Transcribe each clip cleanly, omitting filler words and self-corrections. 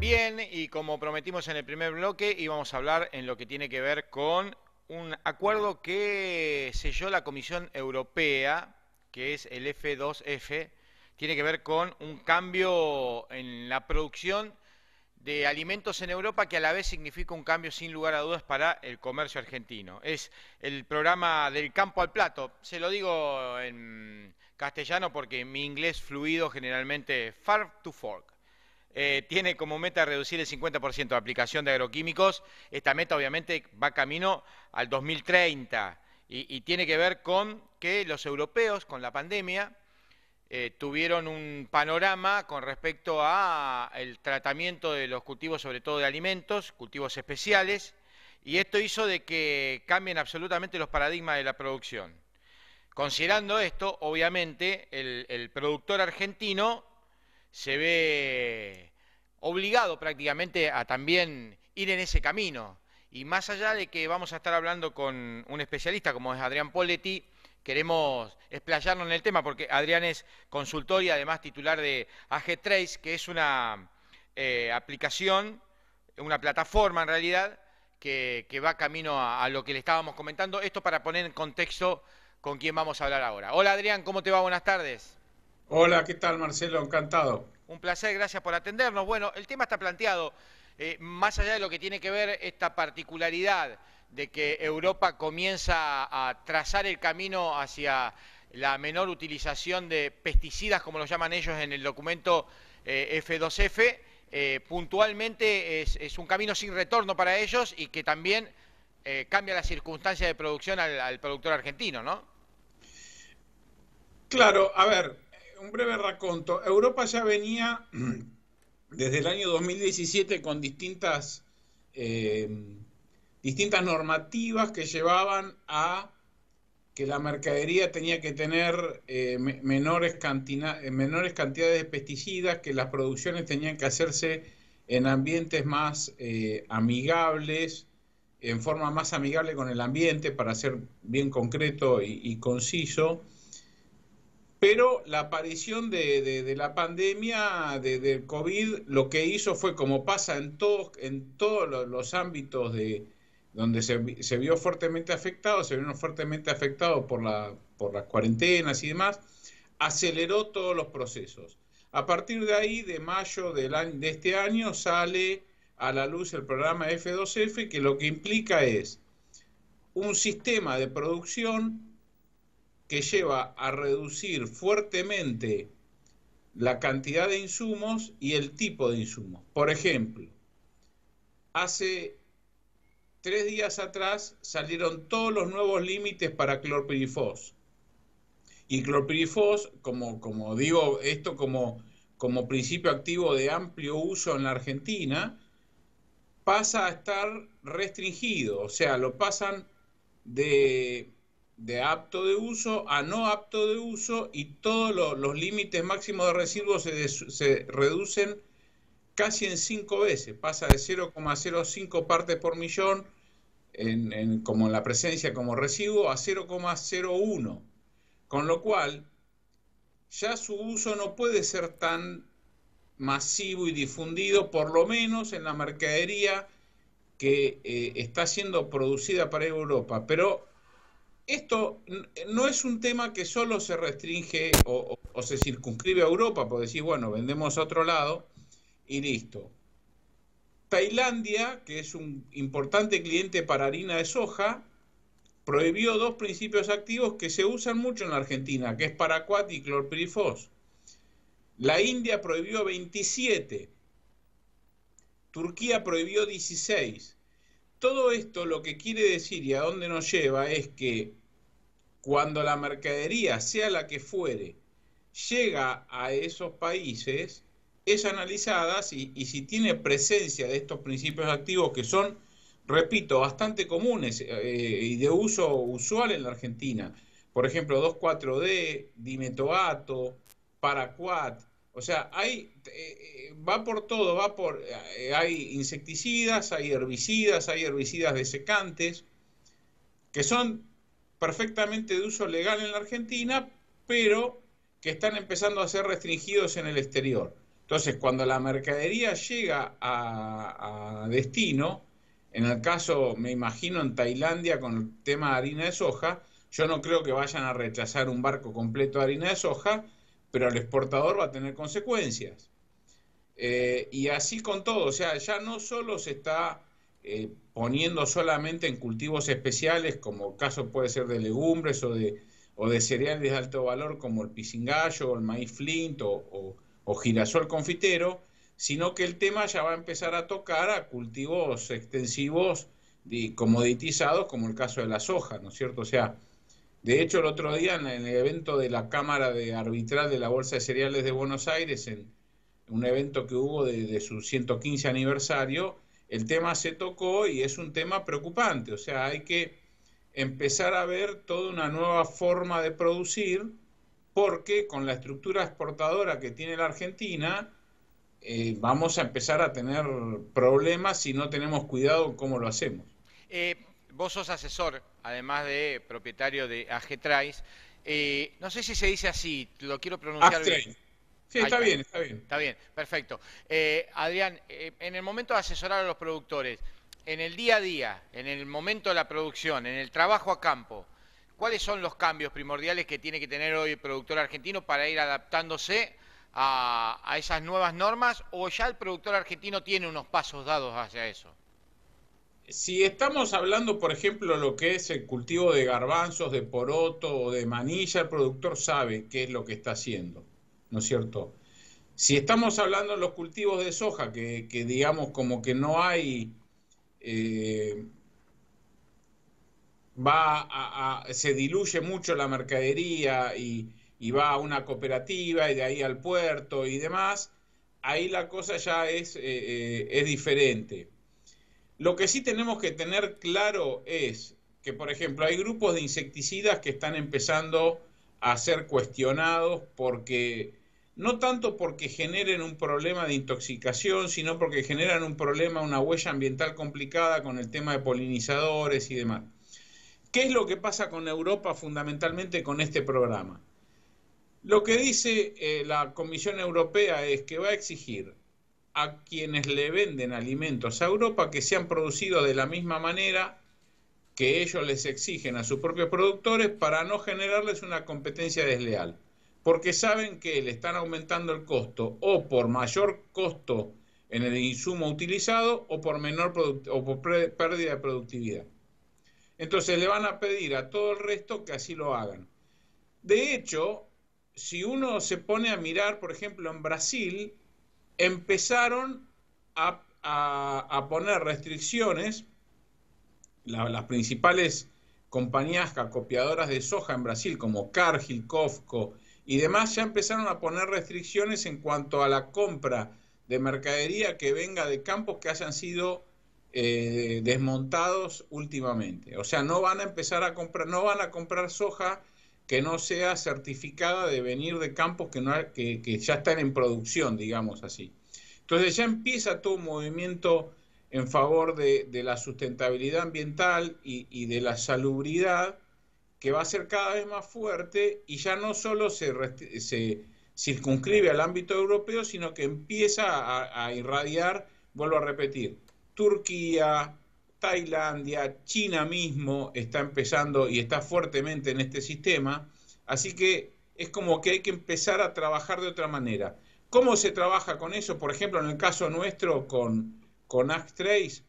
Bien, y como prometimos en el primer bloque, íbamos a hablar en lo que tiene que ver con un acuerdo que selló la Comisión Europea, que es el F2F, tiene que ver con un cambio en la producción de alimentos en Europa que a la vez significa un cambio sin lugar a dudas para el comercio argentino. Es el programa del campo al plato. Se lo digo en castellano porque mi inglés fluido generalmente farm to fork. Tiene como meta reducir el 50% de aplicación de agroquímicos. Esta meta obviamente va camino al 2030 y tiene que ver con que los europeos con la pandemia tuvieron un panorama con respecto a el tratamiento de los cultivos, sobre todo de alimentos, cultivos especiales, y esto hizo de que cambien absolutamente los paradigmas de la producción. Considerando esto, obviamente, el productor argentino se ve obligado prácticamente a también ir en ese camino. Y más allá de que vamos a estar hablando con un especialista como es Adrián Poletti, queremos explayarnos en el tema porque Adrián es consultor y además titular de AG Trace, que es una aplicación, una plataforma en realidad, que va camino a lo que le estábamos comentando. Esto para poner en contexto con quién vamos a hablar ahora. Hola Adrián, ¿cómo te va? Buenas tardes. Hola, ¿qué tal, Marcelo? Encantado. Un placer, gracias por atendernos. Bueno, el tema está planteado, más allá de lo que tiene que ver esta particularidad de que Europa comienza a trazar el camino hacia la menor utilización de pesticidas, como lo llaman ellos en el documento F2F, puntualmente es un camino sin retorno para ellos y que también cambia las circunstancias de producción al productor argentino, ¿no? Claro, a ver, un breve raconto. Europa ya venía desde el año 2017 con eh, distintas normativas que llevaban a que la mercadería tenía que tener menores cantidades de pesticidas, que las producciones tenían que hacerse en ambientes más amigables, en forma más amigable con el ambiente, para ser bien concreto y conciso. Pero la aparición de la pandemia, del COVID, lo que hizo fue, como pasa en todos los ámbitos donde se vio fuertemente afectado, se vieron fuertemente afectados por las cuarentenas y demás, aceleró todos los procesos. A partir de ahí, de mayo de este año, sale a la luz el programa F2F, que lo que implica es un sistema de producción que lleva a reducir fuertemente la cantidad de insumos y el tipo de insumos. Por ejemplo, hace 3 días atrás salieron todos los nuevos límites para clorpirifos. Y clorpirifos, como digo, esto como principio activo de amplio uso en la Argentina, pasa a estar restringido, o sea, lo pasan de, de apto de uso a no apto de uso, y todos los límites máximos de residuos se reducen casi en 5 veces, pasa de 0,05 partes por millón como en la presencia como residuo a 0,01, con lo cual ya su uso no puede ser tan masivo y difundido, por lo menos en la mercadería que está siendo producida para Europa. Pero esto no es un tema que solo se restringe o se circunscribe a Europa, por decir, bueno, vendemos a otro lado y listo. Tailandia, que es un importante cliente para harina de soja, prohibió dos principios activos que se usan mucho en la Argentina, que es paraquat y clorpirifos. La India prohibió 27, Turquía prohibió 16. Todo esto lo que quiere decir y a dónde nos lleva es que cuando la mercadería, sea la que fuere, llega a esos países, es analizada y si tiene presencia de estos principios activos que son, repito, bastante comunes y de uso usual en la Argentina. Por ejemplo, 2,4-D, dimetoato, paraquat. O sea, va por todo, hay insecticidas, hay herbicidas desecantes, que son perfectamente de uso legal en la Argentina, pero que están empezando a ser restringidos en el exterior. Entonces, cuando la mercadería llega a destino, en el caso, me imagino, en Tailandia con el tema de harina de soja, yo no creo que vayan a rechazar un barco completo de harina de soja, pero el exportador va a tener consecuencias. Y así con todo, o sea, ya no solo se está poniendo solamente en cultivos especiales, como el caso puede ser de legumbres o de cereales de alto valor como el pisingallo o el maíz flint o girasol confitero, sino que el tema ya va a empezar a tocar a cultivos extensivos comoditizados, como el caso de la soja, ¿no es cierto? O sea, de hecho, el otro día en el evento de la Cámara de Arbitral de la Bolsa de Cereales de Buenos Aires, en un evento que hubo de su 115 aniversario, el tema se tocó y es un tema preocupante. O sea, hay que empezar a ver toda una nueva forma de producir, porque con la estructura exportadora que tiene la Argentina, vamos a empezar a tener problemas si no tenemos cuidado en cómo lo hacemos. Vos sos asesor, además de propietario de AG-Trade. No sé si se dice así, lo quiero pronunciar bien. Uptrade. Sí, Ahí está está. bien, está bien. Está bien, perfecto. Adrián, en el momento de asesorar a los productores, en el día a día, en el momento de la producción, en el trabajo a campo, ¿cuáles son los cambios primordiales que tiene que tener hoy el productor argentino para ir adaptándose a esas nuevas normas? ¿O ya el productor argentino tiene unos pasos dados hacia eso? Si estamos hablando, por ejemplo, lo que es el cultivo de garbanzos, de poroto o de manilla, el productor sabe qué es lo que está haciendo, ¿no es cierto? Si estamos hablando de los cultivos de soja, que digamos como que no hay, eh, se diluye mucho la mercadería y va a una cooperativa y de ahí al puerto y demás, ahí la cosa ya es diferente. Lo que sí tenemos que tener claro es que, por ejemplo, hay grupos de insecticidas que están empezando a ser cuestionados porque, no tanto porque generen un problema de intoxicación, sino porque generan un problema, una huella ambiental complicada con el tema de polinizadores y demás. ¿Qué es lo que pasa con Europa fundamentalmente con este programa? Lo que dice la Comisión Europea es que va a exigir a quienes le venden alimentos a Europa que sean producidos de la misma manera que ellos les exigen a sus propios productores para no generarles una competencia desleal. Porque saben que le están aumentando el costo o por mayor costo en el insumo utilizado o por o por pérdida de productividad. Entonces le van a pedir a todo el resto que así lo hagan. De hecho, si uno se pone a mirar, por ejemplo, en Brasil, empezaron a poner restricciones, las principales compañías acopiadoras de soja en Brasil, como Cargill, Cofco y demás, ya empezaron a poner restricciones en cuanto a la compra de mercadería que venga de campos que hayan sido desmontados últimamente. O sea, no van a empezar a comprar, no van a comprar soja que no sea certificada de venir de campos que ya están en producción, digamos así. Entonces ya empieza todo un movimiento en favor de la sustentabilidad ambiental y de la salubridad, que va a ser cada vez más fuerte y ya no solo se circunscribe al ámbito europeo, sino que empieza a irradiar, vuelvo a repetir, Turquía, Tailandia, China mismo está empezando y está fuertemente en este sistema, así que es como que hay que empezar a trabajar de otra manera. ¿Cómo se trabaja con eso? Por ejemplo, en el caso nuestro con AgTrace,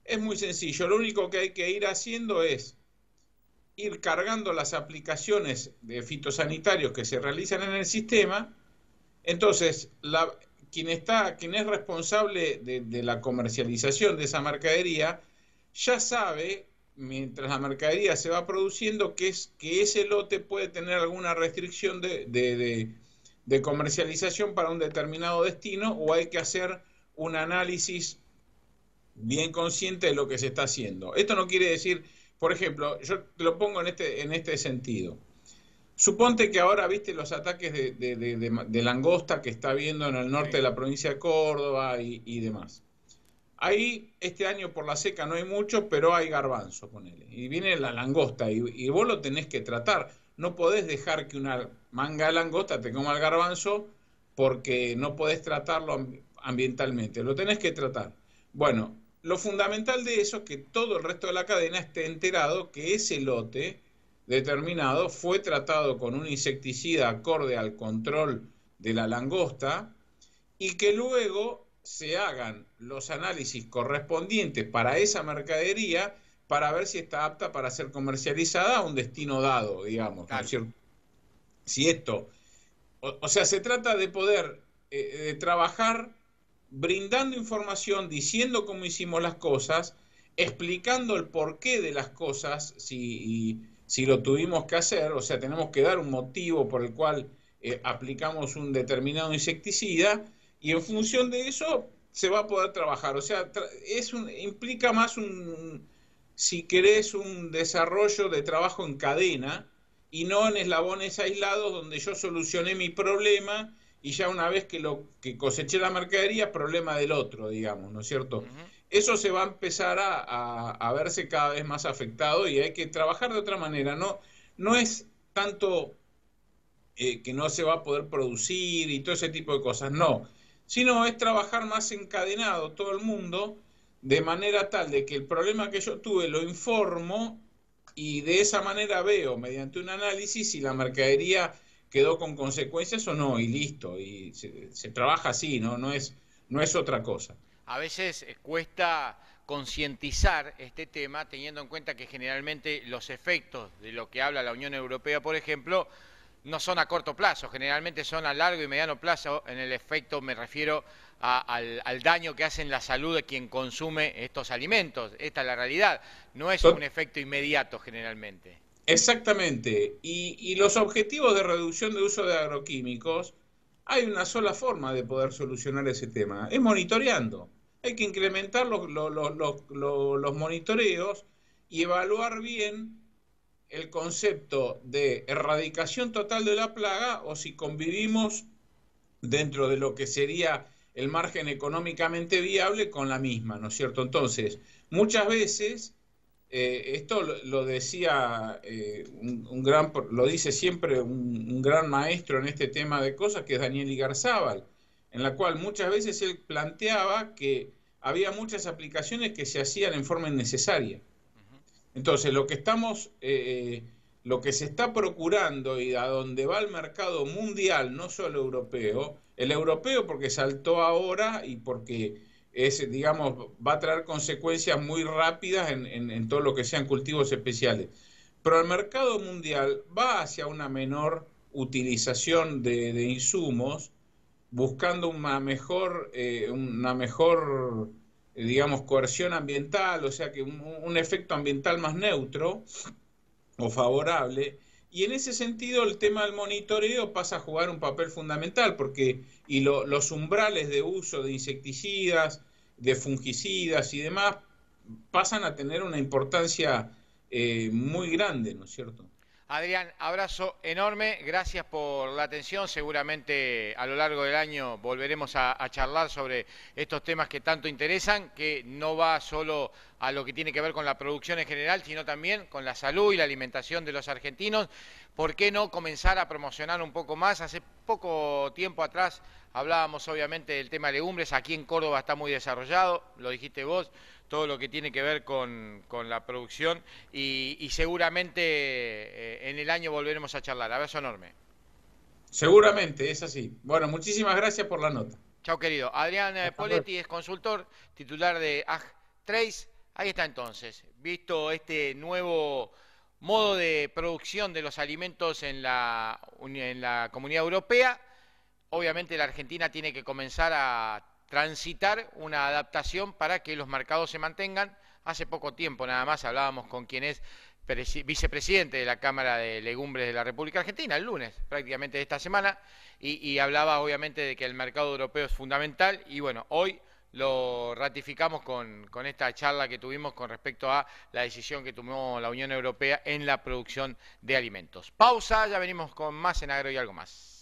es muy sencillo. Lo único que hay que ir haciendo es ir cargando las aplicaciones de fitosanitarios que se realizan en el sistema. Entonces, quien es responsable de la comercialización de esa mercadería ya sabe, mientras la mercadería se va produciendo, que ese lote puede tener alguna restricción de comercialización para un determinado destino, o hay que hacer un análisis bien consciente de lo que se está haciendo. Esto no quiere decir, por ejemplo, yo te lo pongo en este sentido. Suponte que ahora viste los ataques de langosta que está habiendo en el norte de la provincia de Córdoba y demás. Ahí este año por la seca no hay mucho, pero hay garbanzo, ponele. Y viene la langosta y vos lo tenés que tratar. No podés dejar que una manga de langosta te coma el garbanzo porque no podés tratarlo ambientalmente, lo tenés que tratar. Bueno, lo fundamental de eso es que todo el resto de la cadena esté enterado que ese lote determinado fue tratado con un insecticida acorde al control de la langosta y que luego se hagan los análisis correspondientes para esa mercadería para ver si está apta para ser comercializada a un destino dado, digamos, ¿no es Claro. cierto? Si esto, o sea, se trata de poder de trabajar brindando información, diciendo cómo hicimos las cosas, explicando el porqué de las cosas, si lo tuvimos que hacer, o sea, tenemos que dar un motivo por el cual aplicamos un determinado insecticida y en función de eso se va a poder trabajar. O sea, implica más si querés, un desarrollo de trabajo en cadena y no en eslabones aislados donde yo solucioné mi problema y ya una vez que coseché la mercadería, problema del otro, digamos, ¿no es cierto? Ujú. Eso se va a empezar a verse cada vez más afectado y hay que trabajar de otra manera. No es tanto que no se va a poder producir y todo ese tipo de cosas, no, sino es trabajar más encadenado todo el mundo de manera tal de que el problema que yo tuve lo informo y de esa manera veo mediante un análisis si la mercadería quedó con consecuencias o no y listo, y se trabaja así, no es otra cosa. A veces cuesta concientizar este tema teniendo en cuenta que generalmente los efectos de lo que habla la Unión Europea, por ejemplo, no son a corto plazo, generalmente son a largo y mediano plazo. En el efecto me refiero al daño que hace en la salud de quien consume estos alimentos. Esta es la realidad, no es un efecto inmediato generalmente. Exactamente. Y los objetivos de reducción de uso de agroquímicos, hay una sola forma de poder solucionar ese tema, es monitoreando. Hay que incrementar los monitoreos y evaluar bien el concepto de erradicación total de la plaga o si convivimos dentro de lo que sería el margen económicamente viable con la misma, ¿no es cierto? Entonces, muchas veces esto lo decía lo dice siempre un gran maestro en este tema de cosas, que es Daniel Igarzábal, en la cual muchas veces él planteaba que había muchas aplicaciones que se hacían en forma innecesaria. Entonces, lo que se está procurando y a donde va el mercado mundial, no solo europeo, el europeo porque saltó ahora y porque digamos, va a traer consecuencias muy rápidas en todo lo que sean cultivos especiales. Pero el mercado mundial va hacia una menor utilización de insumos, buscando una mejor digamos, coerción ambiental, o sea que un efecto ambiental más neutro o favorable. Y en ese sentido el tema del monitoreo pasa a jugar un papel fundamental porque los umbrales de uso de insecticidas, de fungicidas y demás pasan a tener una importancia muy grande, ¿no es cierto? Adrián, abrazo enorme, gracias por la atención. Seguramente a lo largo del año volveremos a charlar sobre estos temas que tanto interesan, que no va solo a lo que tiene que ver con la producción en general, sino también con la salud y la alimentación de los argentinos. ¿Por qué no comenzar a promocionar un poco más? Hace poco tiempo atrás hablábamos obviamente del tema de legumbres, aquí en Córdoba está muy desarrollado, lo dijiste vos, todo lo que tiene que ver con la producción y seguramente en el año volveremos a charlar. Abrazo enorme. Seguramente, es así. Bueno, muchísimas gracias por la nota. Chao querido. Adrián Hasta luego. Poletti es consultor, titular de AG3. Ahí está entonces, visto este nuevo modo de producción de los alimentos en la Comunidad Europea, obviamente la Argentina tiene que comenzar a transitar una adaptación para que los mercados se mantengan. Hace poco tiempo nada más hablábamos con quien es vicepresidente de la Cámara de Legumbres de la República Argentina, el lunes prácticamente de esta semana, y hablaba obviamente de que el mercado europeo es fundamental y bueno, hoy lo ratificamos con esta charla que tuvimos con respecto a la decisión que tomó la Unión Europea en la producción de alimentos. Pausa, ya venimos con más en Agro y algo más.